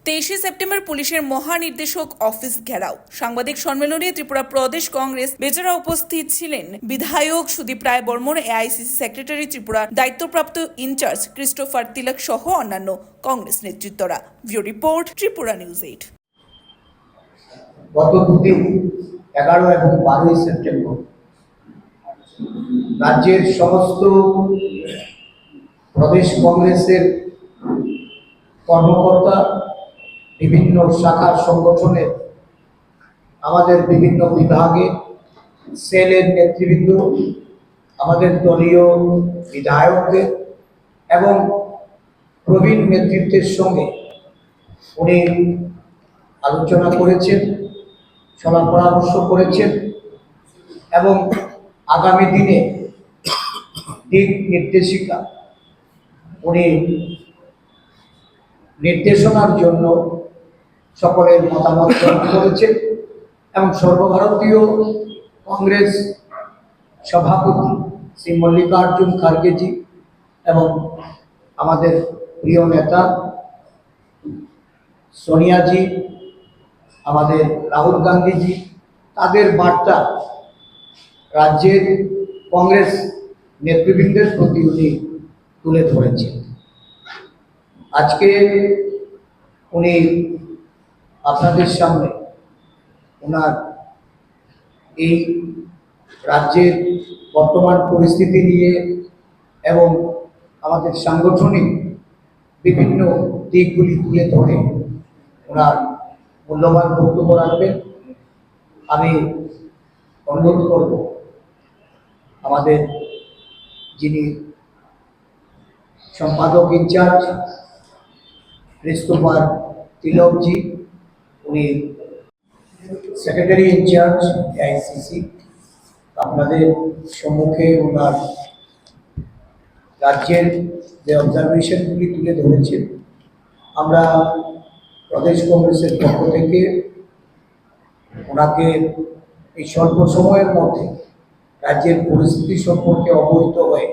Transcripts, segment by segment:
23 September পুলিশের মহানির্দেশক office ঘেরাও। সাংবাদিক সম্মেলনে ত্রিপুরা প্রদেশ কংগ্রেস বেচারা উপস্থিত ছিলেন বিধায়ক সুদীপ রায় বর্মন, এআইসিসি সেক্রেটারি, ত্রিপুরা দায়িত্বপ্রাপ্ত ইনচার্জ ক্রিস্টোফার তিলক সহ অন্যান্য কংগ্রেস নেতৃত্বরা। View report, Tripura news 8। গত দুদিন 11 এবং 12 সেপ্টেম্বর রাজ্যের সমস্ত প্রদেশ কংগ্রেসের কর্মকর্তা, বিভিন্ন শাখা সংগঠনের আমাদের বিভিন্ন বিভাগে সেলের নেতৃবৃন্দ, আমাদের দলীয় বিধায়কদের এবং প্রবীণ নেতৃত্বের সঙ্গে উনি আলোচনা করেছেন, সলা পরামর্শ করেছেন এবং আগামী দিনে দিক নির্দেশিকা উনি নির্দেশনার জন্য সকলের মতামত গ্রহণ করেছেন এবং সর্বভারতীয় কংগ্রেস সভাপতি শ্রী মল্লিকার্জুন খার্গেজি এবং আমাদের প্রিয় নেতা সোনিয়াজি, আমাদের রাহুল গান্ধীজি, তাদের বার্তা রাজ্যের কংগ্রেস নেতৃবৃন্দের প্রতি উনি তুলে ধরেছেন। আজকে উনি আপনাদের সামনে ওনার এই রাজ্যের বর্তমান পরিস্থিতি নিয়ে এবং আমাদের সাংগঠনিক বিভিন্ন দিকগুলি তুলে ধরে ওনার মূল্যবান বক্তব্য রাখবেন। আমি অনুরোধ করব আমাদের যিনি সম্পাদক ইনচার্জ ক্রিস্টোফার তিলকজি, উনি সেক্রেটারি ইনচার্জ এআইসিসি, আপনাদের সম্মুখে ওনার রাজ্যের যে অবজারভেশনগুলি তুলে ধরেছেন। আমরা প্রদেশ কংগ্রেসের পক্ষ থেকে ওনাকে এই স্বল্প সময়ের মধ্যে রাজ্যের পরিস্থিতি সম্পর্কে অবহিত হয়ে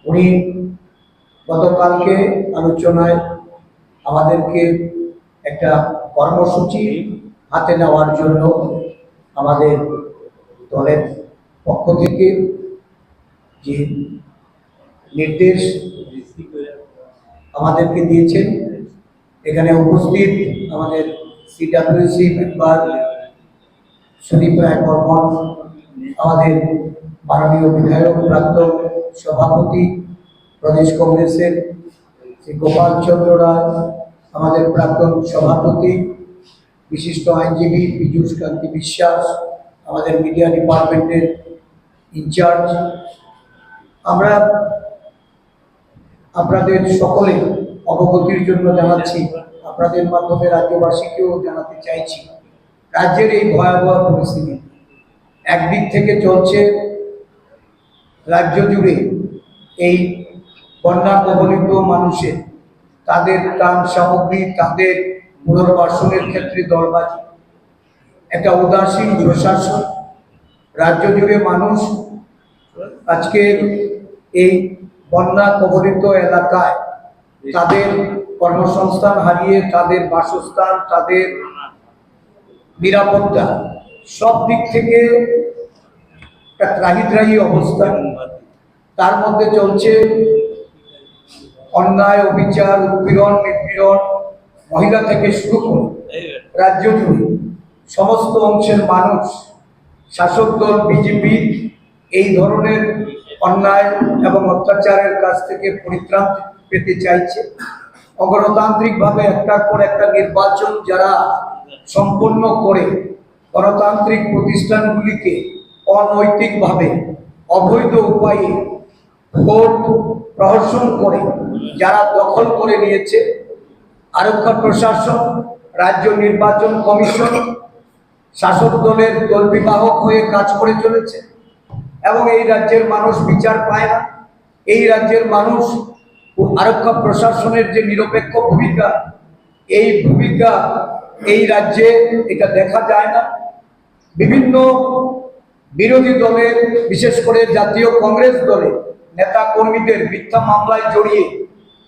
উনি গতকালকে আলোচনায় আমাদেরকে একটা কর্মসূচি হাতে নেওয়ার জন্য আমাদের দলের পক্ষ থেকে যে নির্দেশ আমাদেরকে দিয়েছেন, এখানে উপস্থিত আমাদের সিডব্লিউসি মেম্বার সুদীপ রায় বর্মন, আমাদের মাননীয় বিধায়ক প্রাক্তন সভাপতি প্রদেশ কংগ্রেসের শ্রী গোপাল চন্দ্র রায়, আমাদের প্রাক্তন সভাপতি বিশিষ্ট আইনজীবী পীযূষ কান্তি বিশ্বাস, আমাদের মিডিয়া ডিপার্টমেন্টের ইনচার্জ, আমরা আপনাদের সকলে অবগতির জন্য জানাচ্ছি, আপনাদের মাধ্যমে রাজ্যবাসীকেও জানাতে চাইছি, রাজ্যের এই ভয়াবহ পরিস্থিতি একদিক থেকে চলছে রাজ্য জুড়ে এই বন্যা কবলিত মানুষের তাদের ত্রাণ সামগ্রী, তাদের পুনর্বাসনের ক্ষেত্রে দলবাজি, একটা উদাসীন প্রশাসন, রাজ্য জুড়ে মানুষ আজকে এই বন্যা কবলিত এলাকায় তাদের কর্মসংস্থান হারিয়ে, তাদের বাসস্থান, তাদের নিরাপত্তা সব দিক থেকে একটা ত্রাহি অবস্থা। তার মধ্যে চলছে অন্যায়, অবিচার, উৎপীড়ন, নিপীড়ন, মহিলা থেকে শুরু করে রাজ্য জুড়ে সমস্ত অংশের মানুষ শাসক দল বিজেপি এই ধরনের অন্যায় এবং অত্যাচারের কাছ থেকে পরিত্রাণ পেতে চাইছে। অগণতান্ত্রিকভাবে একটার পর একটা নির্বাচন যারা সম্পন্ন করে গণতান্ত্রিক প্রতিষ্ঠানগুলিকে অনৈতিকভাবে অবৈধ উপায়ে ভোট প্রহসন করে যারা দখল করে নিয়েছে, আরক্ষা প্রশাসন, রাজ্য নির্বাচন কমিশন শাসক দলের দলবিবাহক হয়ে কাজ করে চলেছে এবং এই রাজ্যের মানুষ বিচার পায় না। এই রাজ্যের মানুষ আরক্ষা প্রশাসনের যে নিরপেক্ষ ভূমিকা, এই ভূমিকা এই রাজ্যে এটা দেখা যায় না। বিভিন্ন বিরোধী দলের, বিশেষ করে জাতীয় কংগ্রেস দলের নেতা কর্মীদের মিথ্যা মামলায় জড়িয়ে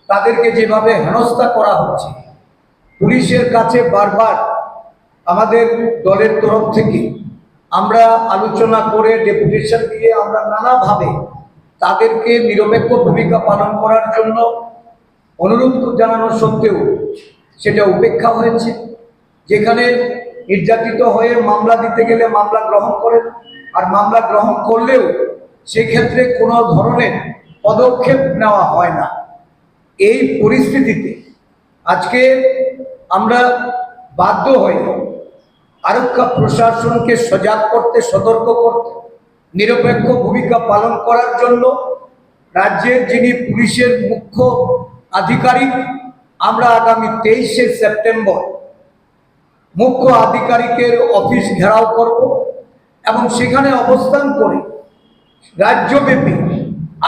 তাদেরকে যেভাবে হেনস্থা করা হচ্ছে, পুলিশের কাছে বারবার আমাদের দলের তরফ থেকে আমরা আলোচনা করে ডেপুটেশন দিয়ে আমরা নানাভাবে তাদেরকে নিরপেক্ষ ভূমিকা পালন করার জন্য অনুরোধ জানানো সত্ত্বেও সেটা উপেক্ষা হয়েছে। যেখানে নির্যাতিত হয়ে মামলা দিতে গেলে মামলা গ্রহণ করেন, আর মামলা গ্রহণ করলেও সেক্ষেত্রে কোনো ধরনের পদক্ষেপ নেওয়া হয় না। এই পরিস্থিতিতে আজকে আমরা বাধ্য হয়ে আরক্ষা প্রশাসনকে সজাগ করতে, সতর্ক করতে, নিরপেক্ষ ভূমিকা পালন করার জন্য রাজ্যের যিনি পুলিশের মুখ্য আধিকারিক, আমরা আগামী 23শে সেপ্টেম্বর মুখ্য আধিকারিকের অফিস ঘেরাও করব এবং সেখানে অবস্থান করে রাজ্যব্যাপী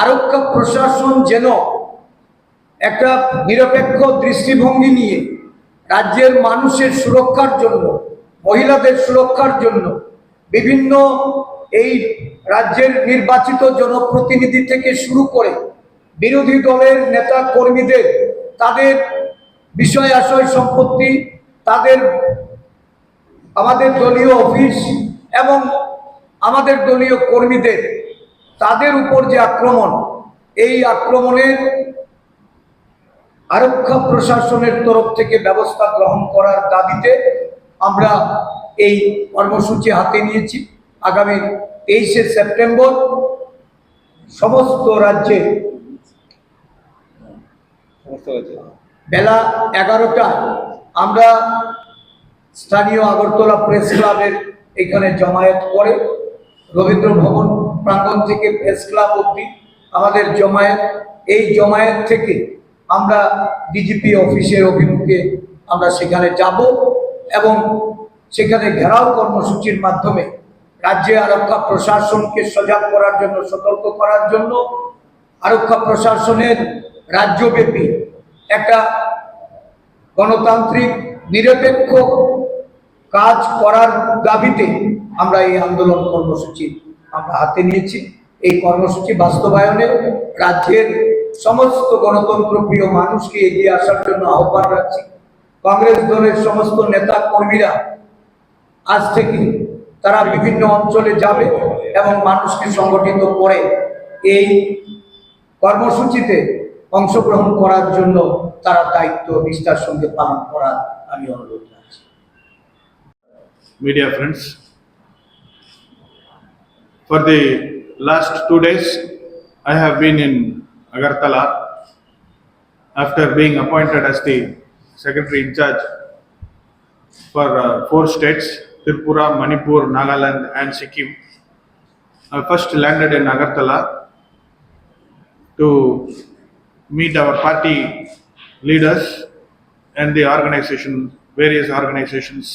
আরক্ষা প্রশাসন যেন একটা নিরপেক্ষ দৃষ্টিভঙ্গি নিয়ে রাজ্যের মানুষের সুরক্ষার জন্য, মহিলাদের সুরক্ষার জন্য, বিভিন্ন এই রাজ্যের নির্বাচিত জনপ্রতিনিধি থেকে শুরু করে বিরোধী দলের নেতা কর্মীদের তাদের বিষয় আশয় সম্পত্তি, তাদের আমাদের দলীয় অফিস এবং আমাদের দলীয় কর্মীদের তাদের উপর যে আক্রমণ, এই আক্রমণের আরক্ষা প্রশাসনের তরফ থেকে ব্যবস্থা গ্রহণ করার দাবিতে আমরা এই কর্মসূচি হাতে নিয়েছি। আগামী 23শে সেপ্টেম্বর সমস্ত রাজ্যে বেলা 11টায় আমরা স্থানীয় আগরতলা প্রেস ক্লাবের এখানে জমায়েত করে, রবীন্দ্র ভবন প্রাঙ্গণ থেকে প্রেস ক্লাব অবধি আমাদের জমায়েত। এই জমায়েত থেকে আমরা ডিজিপি অফিসের অভিমুখে আমরা সেখানে যাব এবং সেখানে ঘেরাও কর্মসূচির মাধ্যমে রাজ্যে আরক্ষা প্রশাসনকে সজাগ করার জন্য, সতর্ক করার জন্য, আরক্ষা প্রশাসনের রাজ্যব্যাপী একটা গণতান্ত্রিক নিরপেক্ষ কাজ করার দাবিতে আমরা এই আন্দোলন কর্মসূচি আমরা হাতে নিয়েছি। এই কর্মসূচি বাস্তবায়নে রাজ্যের সমস্ত গণতন্ত্রপ্রিয় মানুষকে এগিয়ে আসার জন্য আহ্বান রাখছি। কংগ্রেস দলের সমস্ত নেতা কর্মীরা আজ থেকে তারা বিভিন্ন অঞ্চলে যাবে এবং মানুষকে সংগঠিত করে এই কর্মসূচিতে অংশগ্রহণ করার জন্য তারা দায়িত্ব নিষ্ঠার সঙ্গে পালন করার আমি অনুরোধ রাখছি। Media friends, for the last 2 days I have been in Agartala after being appointed as the secretary in charge for 4 states, Tripura, Manipur, Nagaland and Sikkim. I first landed in Agartala to meet our party leaders and the various organizations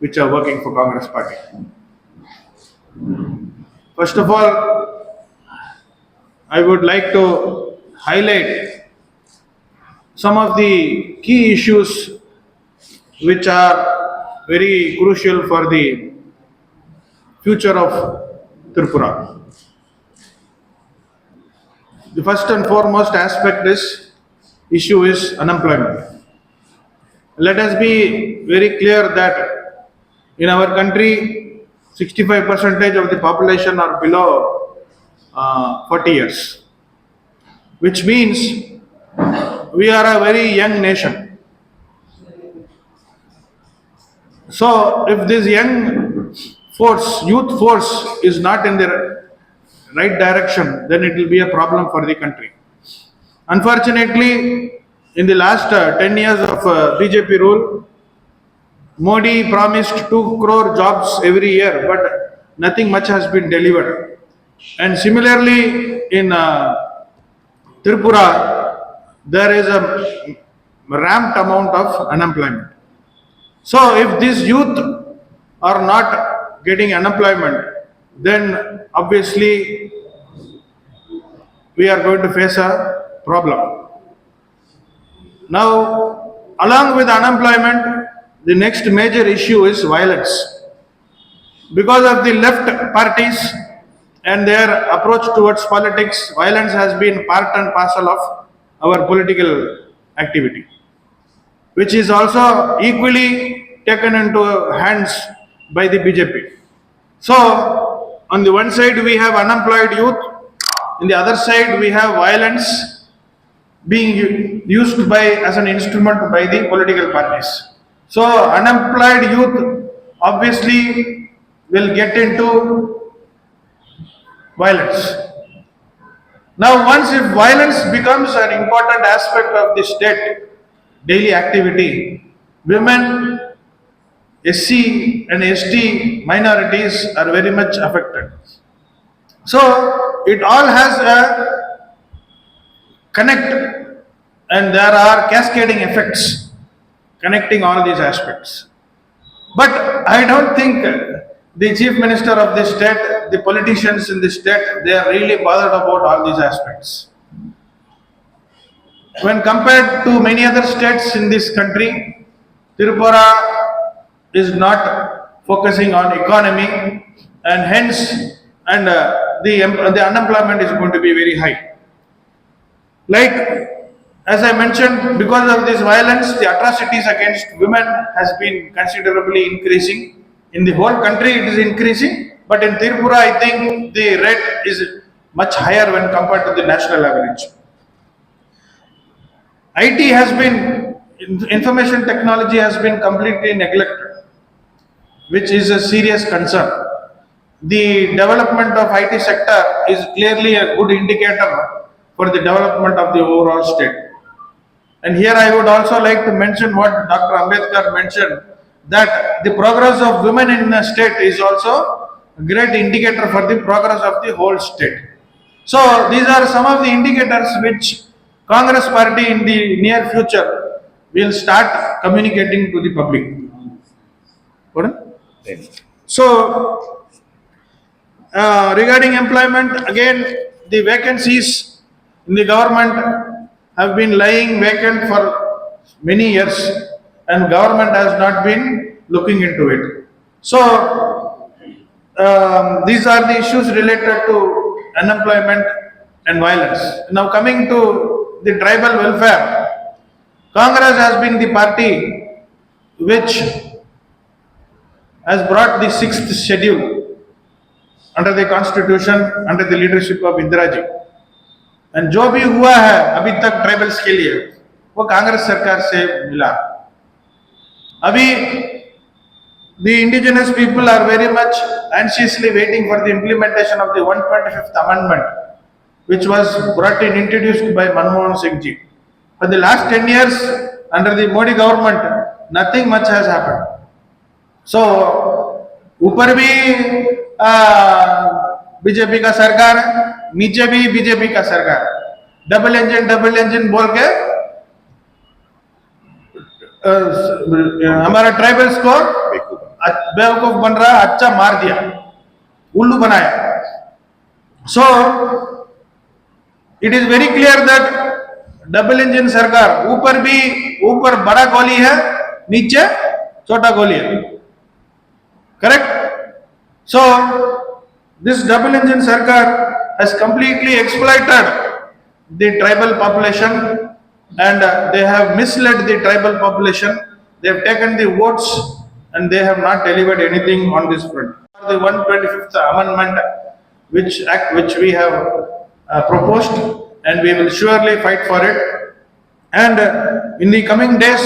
which are working for Congress party. First of all, I would like to highlight some of the key issues which are very crucial for the future of Tripura. The first and foremost issue is unemployment. Let us be very clear that in our country 65% of the population are below 40 years, which means we are a very young nation. So if this youth force is not in the right direction, then it will be a problem for the country. Unfortunately, in the last 10 years of BJP rule, Modi promised 2 crore jobs every year, but nothing much has been delivered. And similarly, in Tripura, there is a ramped amount of unemployment. So if these youth are not getting unemployment, then obviously we are going to face a problem. Now, along with unemployment, the next major issue is violence. Because of the left parties and their approach towards politics, violence has been part and parcel of our political activity. which is also equally taken into hands by the BJP. So, on the one side we have unemployed youth, on the other side we have violence being used by as an instrument by the political parties. So, unemployed youth obviously will get into violence. Now, once if violence becomes an important aspect of the state daily activity, women, SC and ST minorities are very much affected. So, it all has a connect, and there are cascading effects connecting all these aspects. But I don't think the chief minister of the state, the politicians in the state, they are really bothered about all these aspects. When compared to many other states in this country, Tripura is not focusing on economy, and hence, and the unemployment is going to be very high. Like as I mentioned, because of this violence, the atrocities against women has been considerably increasing. In the whole country, it is increasing, but in Tripura, I think the rate is much higher when compared to the national average. IT has been, information technology has been completely neglected, which is a serious concern. The development of IT sector is clearly a good indicator for the development of the overall state. And here I would also like to mention what Dr. Ambedkar mentioned, that the progress of women in a state is also a great indicator for the progress of the whole state. So these are some of the indicators which Congress party in the near future will start communicating to the public. Pardon? So regarding employment, again, the vacancies in the government have been lying vacant for many years, and government has not been looking into it. So, these are the issues related to unemployment and violence. Now, coming to the tribal welfare, Congress has been the party which has brought the sixth schedule under the constitution, under the leadership of Indira ji. And जो भी हुआ है अभी तक tribals के लिए वो कांग्रेस सरकार से मिला. अभी the indigenous people are very much anxiously waiting for the implementation of the 125th amendment, which was brought in, introduced by Manmohan Singh ji. For the last 10 years under the Modi government, nothing much has happened. So ऊपर भी BJP का सरकार है, नीचे भी BJP का सरकार है. डबल इंजन बोल के हमारा ट्राइबल्स को बेवकूफ बन रहा, अच्छा मार दिया, उल्लू बनाया. So it is very clear that double engine सरकार, ऊपर बड़ा गोली है, नीचे छोटा गोली है. Correct? So this double engine sarkar has completely exploited the tribal population, and they have misled the tribal population. They have taken the votes and they have not delivered anything on this front. The 125th amendment which we have proposed, and we will surely fight for it. And in the coming days,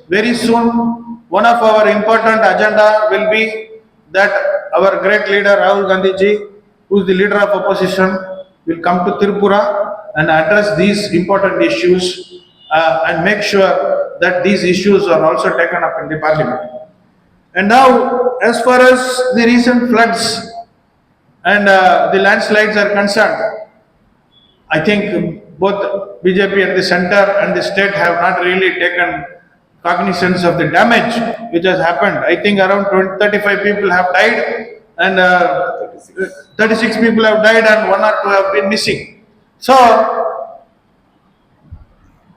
very soon, one of our important agenda will be that our great leader Rahul Gandhi ji, who is the leader of opposition, will come to Tripura and address these important issues and make sure that these issues are also taken up in the parliament. And now, as far as the recent floods and the landslides are concerned, I think both BJP at the center and the state have not really taken cognizance of the damage which has happened. I think around 35 people have died, and 36 people have died, and 1 or 2 have been missing. So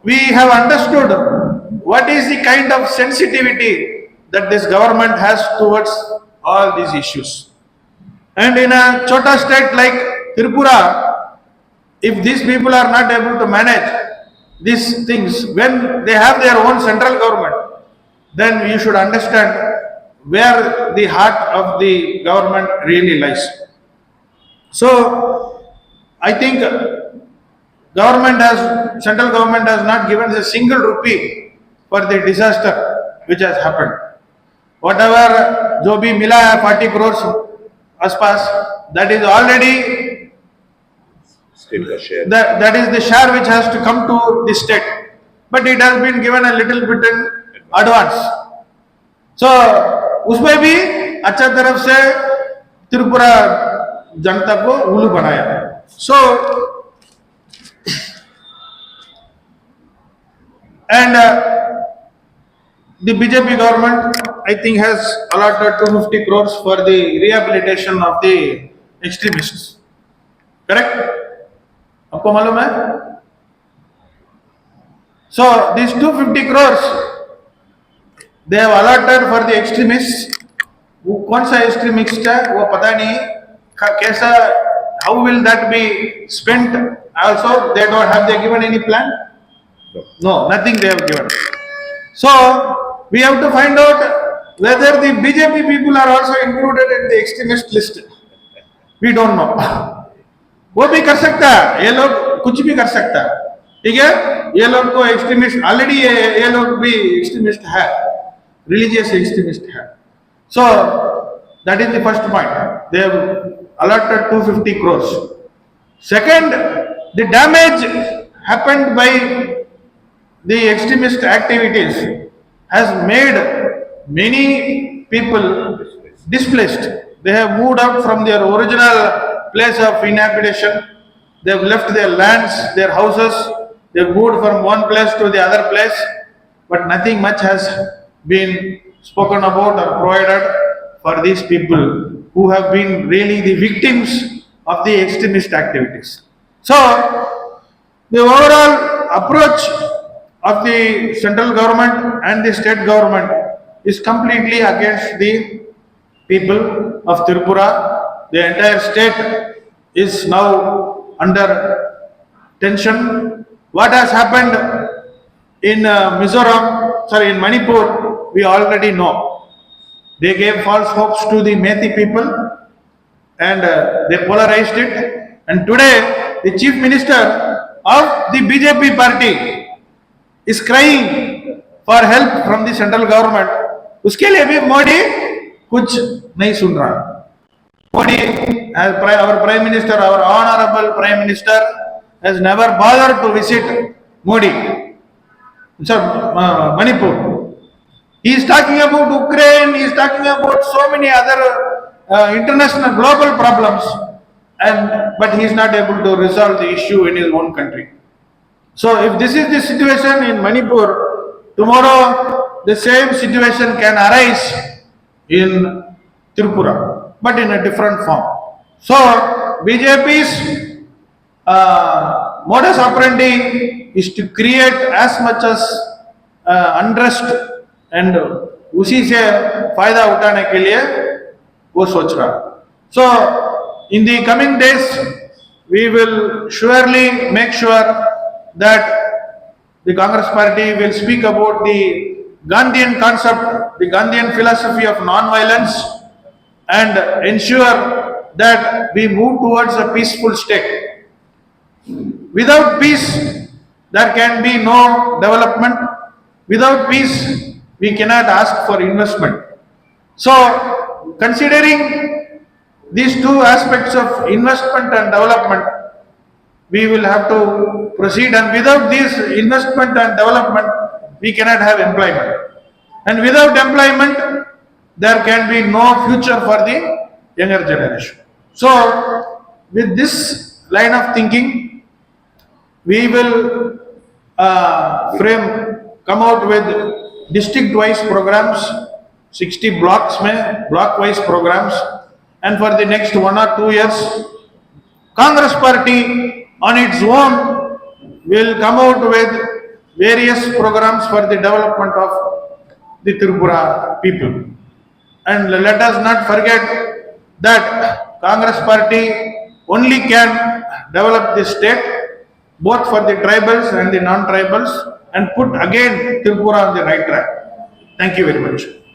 we have understood what is the kind of sensitivity that this government has towards all these issues. And in a chota state like Tripura, if these people are not able to manage, these things, when they have their own central government, then you should understand where the heart of the government really lies. So, I think central government has not given a single rupee for the disaster which has happened. Whatever जो भी मिला है 40 crores आसपास, that is already Still a share. that is the share which has to come to the state, but it has been given a little bit in advance. So उसमें भी अच्छा तरफ से त्रिपुरा जनता को उल्लू बनाया. So and the BJP government, I think, has allotted 250 crores for the rehabilitation of the extremists. Correct? आपको मालूम है? So these 250 crores they have allotted for the extremists. वो कौन सा extremist है वो पता नहीं कैसा, how will that be spent? Also they have given any plan? No, nothing they have given. So we have to find out whether the BJP people are also included in the extremist list. We don't know. वो भी कर सकता है, ये लोग कुछ भी कर सकता है, ठीक है? ये लोग को एक्सट्रीमिस्ट ऑलरेडी ये लोग भी एक्सट्रीमिस्ट है, रिलीजियस एक्सट्रीमिस्ट है. So that is the first point. They have allotted 250 crores. Second, the damage happened by the extremist activities has made many people displaced. They have moved out from their original place of inhabitation. They have left their lands, their houses. They have moved from one place to the other place, but nothing much has been spoken about or provided for these people who have been really the victims of the extremist activities. So the overall approach of the central government and the state government is completely against the people of Tripura. The entire state is now under tension. What has happened in in Manipur, we already know. They gave false hopes to the Methi people and they polarized it. And today, the chief minister of the BJP party is crying for help from the central government. उसके लिए भी मोदी कुछ नहीं सुन रहा. Modi, our Prime Minister, our Honorable Prime Minister, has never bothered to visit Manipur. He is talking about Ukraine, he is talking about so many other international global problems, but he is not able to resolve the issue in his own country. So if this is the situation in Manipur, tomorrow the same situation can arise in Tripura, but in a different form. So BJP's modus operandi is to create as much as unrest and उसी से फायदा उठाने के लिए वो सोच रहा. So in the coming days we will surely make sure that the Congress party will speak about the Gandhian concept, the Gandhian philosophy of non-violence, and ensure that we move towards a peaceful state. Without peace, there can be no development. Without peace, we cannot ask for investment. So, considering these two aspects of investment and development, we will have to proceed, and without this investment and development, we cannot have employment. And without employment, there can be no future for the younger generation. So, with this line of thinking, we will come out with district-wise programs, 60 blocks में block-wise programs, and for the next 1 or 2 years, Congress party on its own will come out with various programs for the development of the Tripura people. And let us not forget that Congress party only can develop the state, both for the tribals and the non-tribals, and put again Tripura on the right track. Thank you very much.